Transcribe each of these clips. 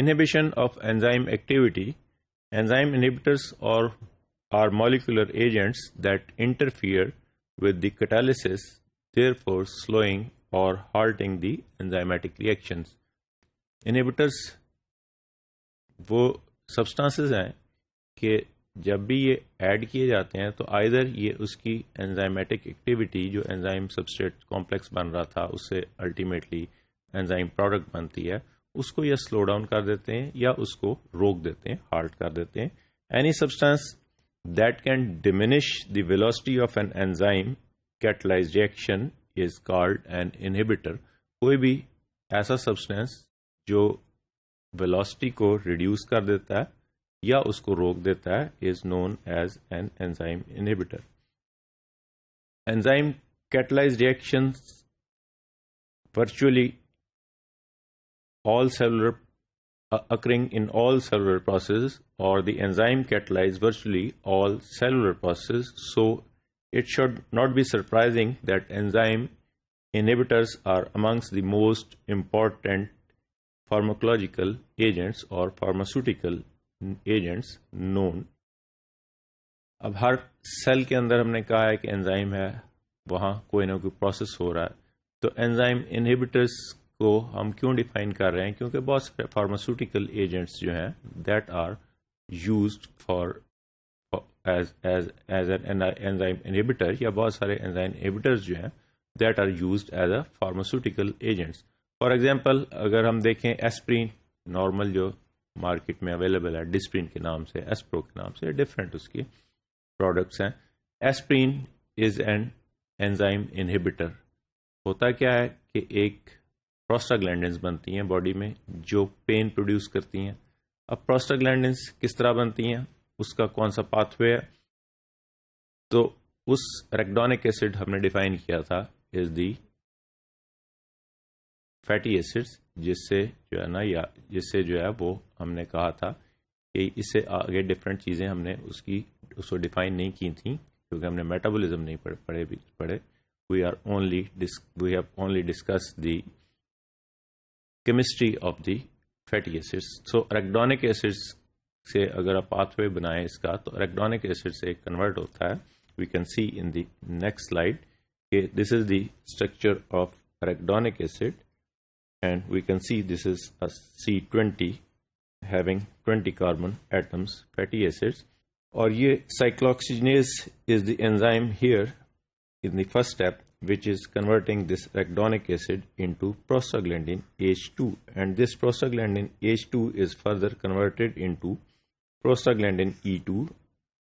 Inhibition of enzyme activity. Enzyme inhibitors are molecular agents that interfere with the catalysis, therefore slowing or halting the enzymatic reactions. Inhibitors वो substances हैं कि जब भी ये add किए जाते हैं तो आइदर ये उसकी एंजाइमेटिक एक्टिविटी जो एंजाइम सबस्ट्रेट कॉम्प्लेक्स बन रहा था उससे अल्टीमेटली एंजाइम प्रोडक्ट बनती है उसको या स्लो डाउन कर देते हैं या उसको रोक देते हैं, हाल्ट कर देते हैं. Any substance that can diminish the velocity of an enzyme catalysed reaction is called an inhibitor. कोई भी ऐसा सब्सटेंस जो वेलोसिटी को रिड्यूस कर देता है या उसको रोक देता है is known as an enzyme inhibitor. Enzyme catalysed reactions virtually all cellular occurring in all cellular processes, or the enzyme catalyze virtually all cellular processes. So it should not be surprising that enzyme inhibitors are amongst the most important pharmacological agents or pharmaceutical agents known. अब हर cell के अंदर हमने कहा है कि enzyme है, वहाँ कोई ना कोई प्रोसेस हो रहा है. तो एंजाइम इनहिबिटर्स को हम क्यों डिफाइन कर रहे हैं? क्योंकि बहुत सारे फार्मास्यूटिकल एजेंट्स जो हैं that are used for as an enzyme inhibitor, या बहुत सारे एंजाइम इनहिबिटर्स जो हैं that are used as a pharmaceutical agents. For example अगर हम देखें एस्प्रिन, नॉर्मल जो मार्केट में अवेलेबल है डिस्प्रिन के नाम से, एस्प्रो के नाम से, डिफरेंट उसकी प्रोडक्ट्स हैं. Aspirin is an enzyme inhibitor. होता क्या है कि एक प्रोस्टाग्लैंडिन्स बनती हैं बॉडी में जो पेन प्रोड्यूस करती हैं. अब प्रोस्टाग्लैंडिन्स किस तरह बनती हैं, उसका कौन सा पाथवे है? तो उस रेक्डोनिक एसिड हमने डिफाइन किया था इज दी फैटी एसिड्स, जिससे जो है ना या जिससे जो है वो हमने कहा था कि इससे आगे डिफरेंट चीज़ें हमने उसको डिफाइन नहीं की थी क्योंकि हमने मेटाबॉलिज्म नहीं पढ़े. We have only discussed the chemistry of the fatty acids. So arachidonic acids से अगर आप पाथवे बनाएं इसका तो arachidonic acid से कन्वर्ट होता है. We can see in the next slide कि this is the structure of arachidonic acid and we can see this is a C20 having 20 carbon atoms fatty acids. और ये cyclooxygenase is the enzyme here in the first step, which is converting this arachidonic acid into prostaglandin H2, and this prostaglandin H2 is further converted into prostaglandin E2,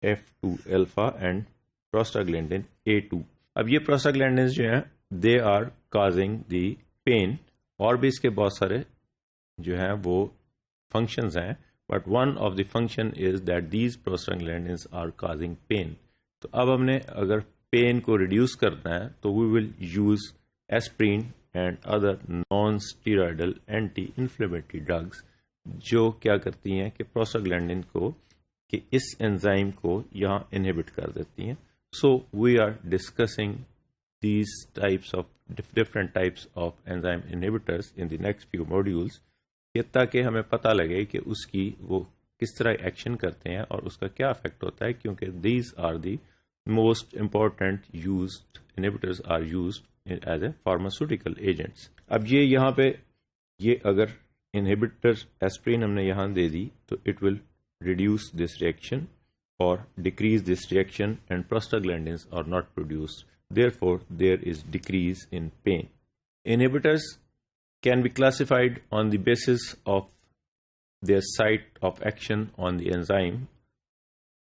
F2 alpha and prostaglandin A2. अब ये prostaglandins जो हैं they are causing the pain, और भी इसके बहुत सारे जो हैं वो functions हैं, but one of the function is that these prostaglandins are causing pain. तो अब हमने अगर पेन को रिड्यूस करना है तो we will use aspirin and other non steroidal anti inflammatory drugs जो क्या करती हैं कि प्रोस्टाग्लैंडिन को कि इस एंजाइम को यहाँ इनहिबिट कर देती हैं. So we are discussing these types of different types of enzyme inhibitors in the next few modules, ताकि हमें पता लगे कि उसकी वो किस तरह एक्शन करते हैं और उसका क्या इफेक्ट होता है, क्योंकि these are the most important used inhibitors are used as a pharmaceutical agents. अब ये यहाँ पे ये अगर inhibitor aspirin हमने यहाँ दे दी तो it will reduce this reaction or decrease this reaction and prostaglandins are not produced. Therefore, there is decrease in pain. Inhibitors can be classified on the basis of their site of action on the enzyme,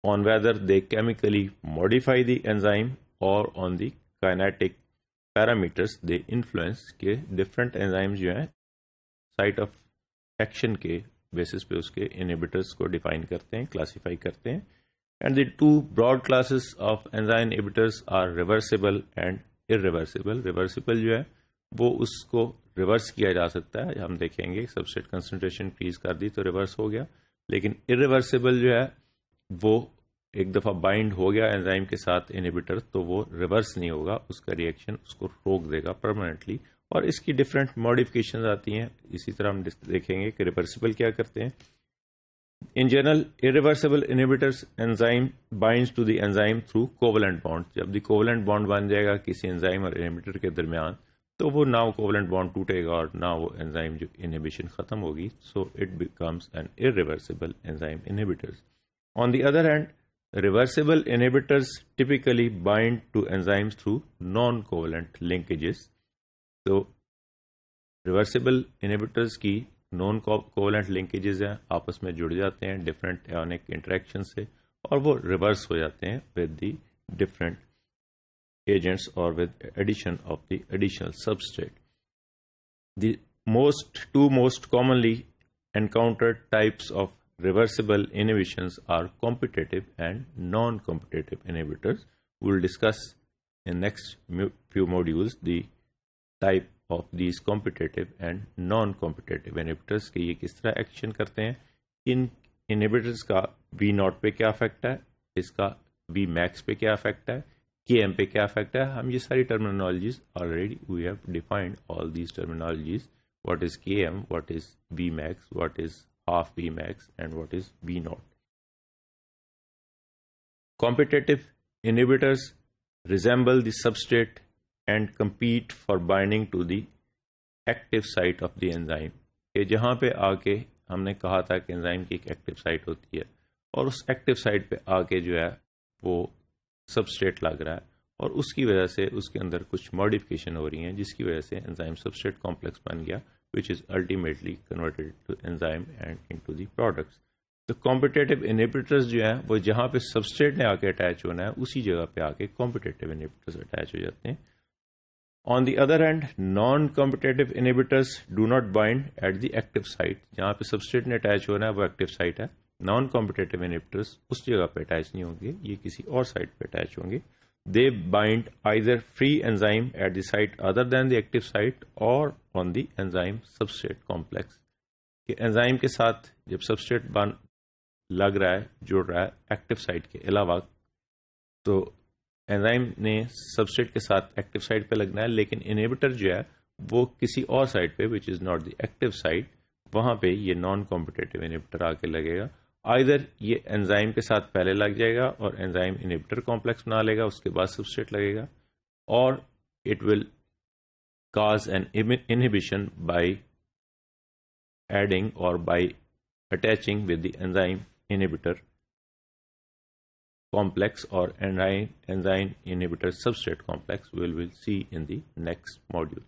on whether they chemically modify the enzyme or on the kinetic parameters they influence. के different enzymes जो हैं site of action के basis पे उसके inhibitors को define करते हैं, classify करते हैं. And the two broad classes of enzyme inhibitors are reversible and irreversible. Reversible जो है वो उसको reverse किया जा सकता है, हम देखेंगे substrate concentration increase कर दी तो reverse हो गया. लेकिन irreversible जो है वो एक दफ़ा बाइंड हो गया एंजाइम के साथ इनहिबिटर तो वो रिवर्स नहीं होगा, उसका रिएक्शन उसको रोक देगा परमानेंटली और इसकी डिफरेंट मॉडिफिकेशंस आती हैं। इसी तरह हम देखेंगे कि रिवर्सिबल क्या करते हैं। In general irreversible inhibitors enzyme binds to the enzyme through covalent bond. जब द कोवलेंट बॉन्ड बन जाएगा किसी एंजाइम और इनहिबिटर के दरमियान, तो वो ना कोवलेंट बॉन्ड टूटेगा और ना वो एंजाइम जो इनहिबिशन खत्म होगी, so it becomes N irreversible enzyme inhibitors. On the other hand, reversible inhibitors typically bind to enzymes through non-covalent linkages. तो reversible inhibitors की non-covalent linkages हैं, आपस में जुड़ जाते हैं different ionic interaction से, और वो reverse हो जाते हैं with the different agents or with addition of the additional substrate. The two most commonly encountered types of reversible inhibitions are competitive and non-competitive inhibitors. We will discuss in next few modules the type of these competitive and non-competitive inhibitors कि ये किस तरह action करते हैं, इन inhibitors का V0 पे क्या effect है, इसका Vmax पे क्या इफेक्ट है, Km पे क्या इफेक्ट है। हम ये सारी terminologies already we have defined all these terminologies, what is Km, what is Vmax, what is half Vmax, and what is V0. Competitive inhibitors resemble the substrate and compete for binding to the active site of the enzyme. कि जहाँ पे आके हमने कहा था कि enzyme की एक एक्टिव साइट होती है, और उस एक्टिव साइट पे आके जो है वो सबस्ट्रेट लग रहा है, और उसकी वजह से उसके अंदर कुछ मॉडिफिकेशन हो रही हैं, जिसकी वजह से एंजाइम सबस्ट्रेट कॉम्प्लेक्स बन गया, which is ultimately converted to enzyme and into the products. तो competitive inhibitors जो हैं वो जहाँ पे substrate ने आके अटैच होना है, उसी जगह पे आके competitive inhibitors अटैच हो जाते हैं। On the other hand, non-competitive inhibitors do not bind at the active site. जहाँ पे substrate ने अटैच होना है वो active site है। Non-competitive inhibitors उस जगह पे अटैच नहीं होंगे, ये किसी और साइट पे अटैच होंगे। They bind either free enzyme at the site other than the active site or on the enzyme substrate complex. कि एंजाइम के साथ जब सबस्ट्रेट लग रहा है, जुड़ रहा है एक्टिव साइट के अलावा, तो एंजाइम ने सबस्ट्रेट के साथ एक्टिव साइट पे लगना है, लेकिन इनहिबिटर जो है वो किसी और साइट पे which is not the active site, वहाँ पे ये नॉन कॉम्पिटेटिव इनहिबिटर आके लगेगा। आइदर ये एंजाइम के साथ पहले लग जाएगा और एंजाइम इनहिबिटर कॉम्प्लेक्स बना लेगा, उसके बाद सबस्ट्रेट लगेगा, और it will cause an inhibition by adding or by attaching with the enzyme inhibitor complex or enzyme inhibitor substrate complex. We will see in the next module.